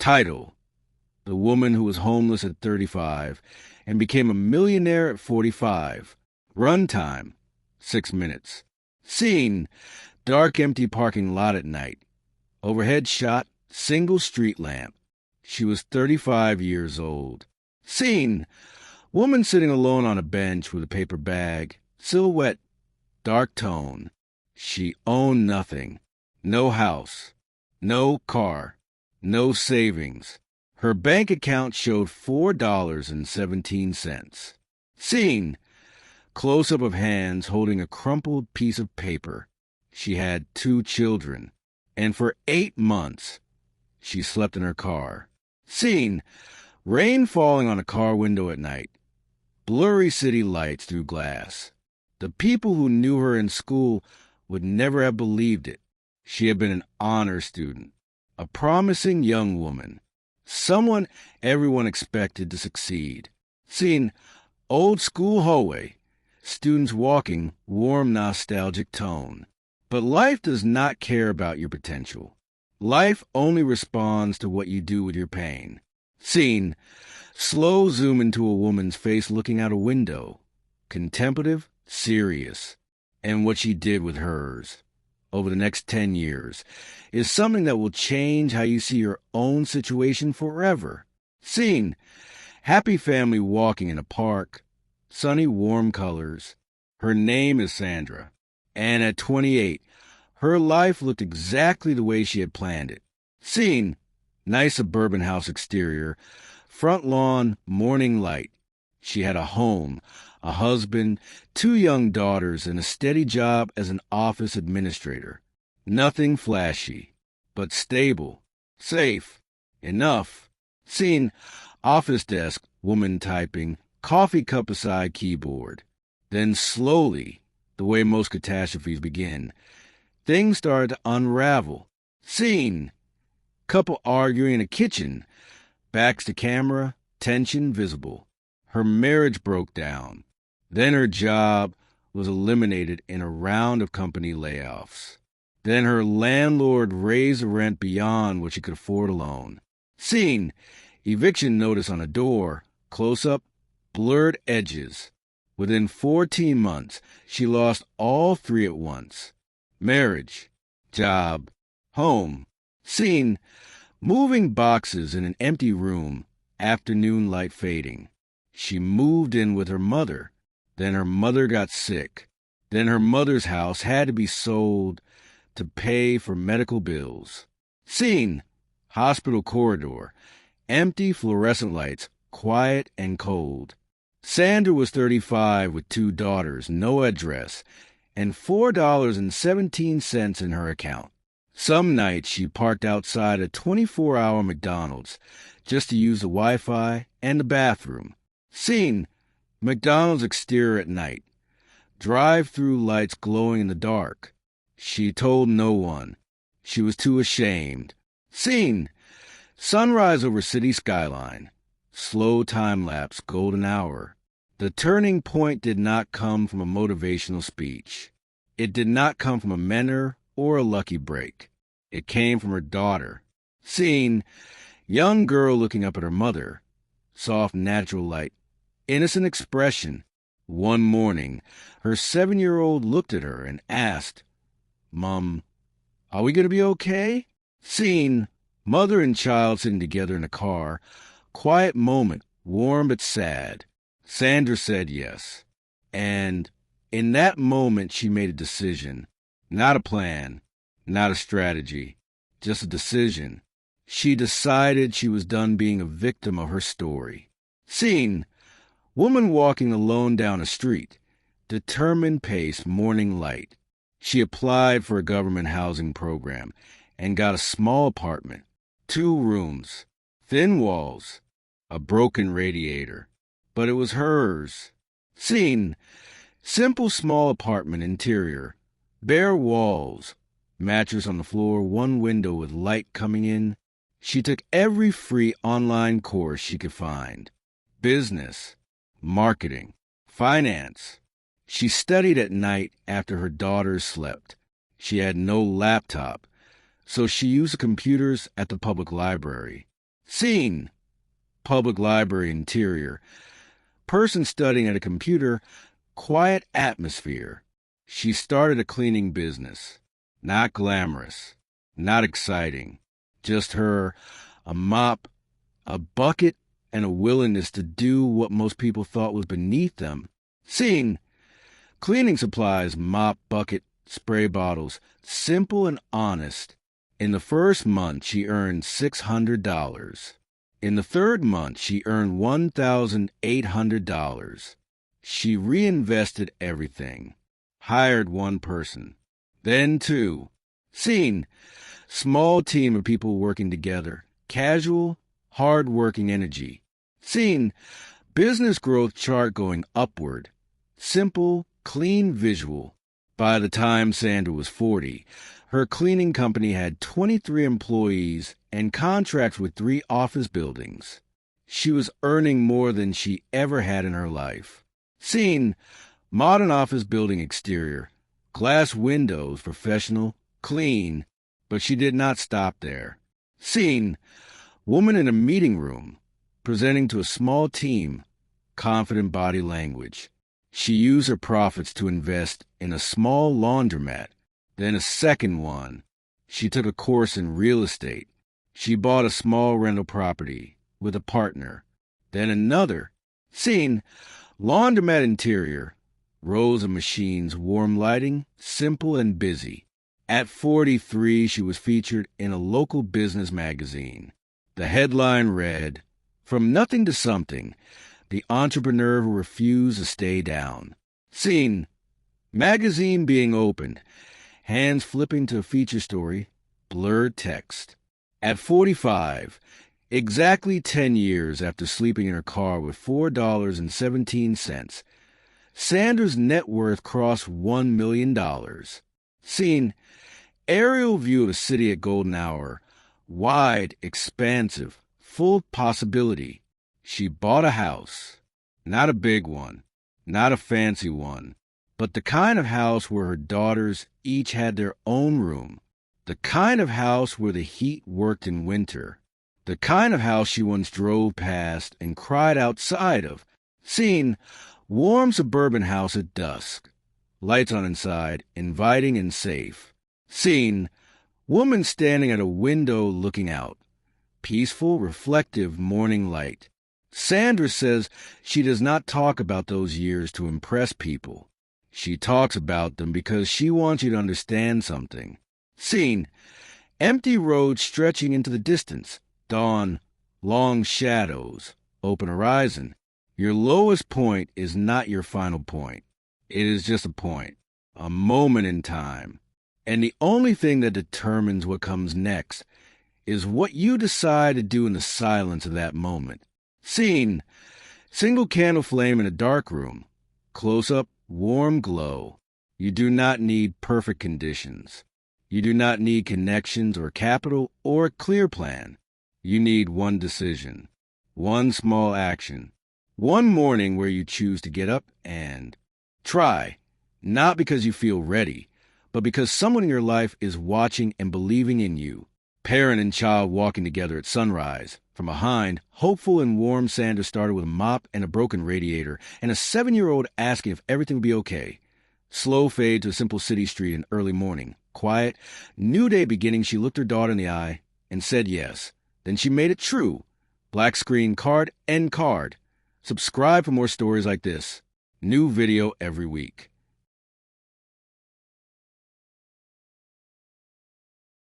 Title: The Woman Who Was Homeless at 35 and Became a Millionaire at 45. Runtime: 6 minutes. Scene: dark, empty parking lot at night. Overhead shot: single street lamp. She was 35 years old. Scene: woman sitting alone on a bench with a paper bag. Silhouette: dark tone. She owned nothing. No house. No car. No savings. Her bank account showed $4.17. Scene: close-up of hands holding a crumpled piece of paper. She had 2 children, and for 8 months she slept in her car. Scene: rain falling on a car window at night. Blurry city lights through glass. The people who knew her in school would never have believed it. She had been an honor student, a promising young woman, someone everyone expected to succeed. Scene: old school hallway. Students walking, warm, nostalgic tone. But life does not care about your potential. Life only responds to what you do with your pain. Scene: slow zoom into a woman's face looking out a window. Contemplative, serious. And what she did with hers over the next 10 years is something that will change how you see your own situation forever. Scene: happy family walking in a park. Sunny, warm colors. Her name is Sandra. And at 28, her life looked exactly the way she had planned it. Scene: nice suburban house exterior. Front lawn, morning light. She had a home, a husband, 2 young daughters, and a steady job as an office administrator. Nothing flashy, but stable, safe, enough. Scene: office desk, woman typing, coffee cup beside keyboard. Then slowly, the way most catastrophes begin, things started to unravel. Scene: couple arguing in a kitchen, backs to camera, tension visible. Her marriage broke down. Then her job was eliminated in a round of company layoffs. Then her landlord raised the rent beyond what she could afford alone. Scene: eviction notice on a door, close-up, blurred edges. Within 14 months, she lost all 3 at once. Marriage, job, home. Scene: moving boxes in an empty room, afternoon light fading. She moved in with her mother. Then her mother got sick. Then her mother's house had to be sold to pay for medical bills. Scene: hospital corridor, empty fluorescent lights, quiet and cold. Sandra was 35 with 2 daughters, no address, and $4.17 in her account. Some nights she parked outside a 24-hour McDonald's just to use the Wi-Fi and the bathroom. Scene: McDonald's exterior at night. Drive-through lights glowing in the dark. She told no one. She was too ashamed. Scene: sunrise over city skyline. Slow time-lapse, golden hour. The turning point did not come from a motivational speech. It did not come from a mentor or a lucky break. It came from her daughter. Scene: young girl looking up at her mother. Soft, natural light. Innocent expression. One morning, her 7-year-old looked at her and asked, "Mom, are we going to be okay?" Scene: mother and child sitting together in a car. Quiet moment, warm but sad. Sandra said yes. And in that moment, she made a decision. Not a plan, not a strategy, just a decision. She decided she was done being a victim of her story. Scene: woman walking alone down a street. Determined pace, morning light. She applied for a government housing program and got a small apartment. 2 rooms, thin walls, a broken radiator. But it was hers. Scene: simple small apartment interior. Bare walls. Mattress on the floor, 1 window with light coming in. She took every free online course she could find. Business, marketing, finance. She studied at night after her daughters slept. She had no laptop, so she used the computers at the public library. Scene: public library interior. Person studying at a computer. Quiet atmosphere. She started a cleaning business. Not glamorous. Not exciting. Just her, a mop, a bucket, and a willingness to do what most people thought was beneath them. Scene: cleaning supplies, mop, bucket, spray bottles. Simple and honest. In the first month, she earned $600. In the third month, she earned $1,800. She reinvested everything. Hired one person. Then two. Scene: small team of people working together. Casual, hard-working energy. Scene: business growth chart going upward. Simple, clean visual. By the time Sandra was 40, her cleaning company had 23 employees and contracts with 3 office buildings. She was earning more than she ever had in her life. Scene: modern office building exterior. Glass windows, professional, clean, but she did not stop there. Scene: woman in a meeting room, presenting to a small team, confident body language. She used her profits to invest in a small laundromat, then a second one. She took a course in real estate. She bought a small rental property with a partner, then another. Scene: laundromat interior, rows of machines, warm lighting, simple and busy. At 43, she was featured in a local business magazine. The headline read, "From nothing to something, the entrepreneur who refused to stay down." Scene: magazine being opened, hands flipping to a feature story, blurred text. At 45, exactly 10 years after sleeping in her car with $4.17, Sandra's net worth crossed $1 million. Scene: aerial view of the city at golden hour, wide, expansive, full of possibility. She bought a house, not a big one, not a fancy one, but the kind of house where her daughters each had their own room, the kind of house where the heat worked in winter, the kind of house she once drove past and cried outside of. Scene: warm suburban house at dusk, lights on inside, inviting and safe. Scene: woman standing at a window looking out, peaceful, reflective morning light. Sandra says she does not talk about those years to impress people. She talks about them because she wants you to understand something. Scene: empty road stretching into the distance, dawn, long shadows, open horizon. Your lowest point is not your final point. It is just a point, a moment in time. And the only thing that determines what comes next is what you decide to do in the silence of that moment. Scene: single candle flame in a dark room, close-up, warm glow. You do not need perfect conditions. You do not need connections or capital or a clear plan. You need one decision, one small action, one morning where you choose to get up and try, not because you feel ready, but because someone in your life is watching and believing in you. Parent and child walking together at sunrise. From behind, hopeful and warm, Sandra started with a mop and a broken radiator, and a 7-year-old asking if everything would be okay. Slow fade to a simple city street in early morning. Quiet, new day beginning. She looked her daughter in the eye and said yes. Then she made it true. Black screen, card, end card. Subscribe for more stories like this. New video every week.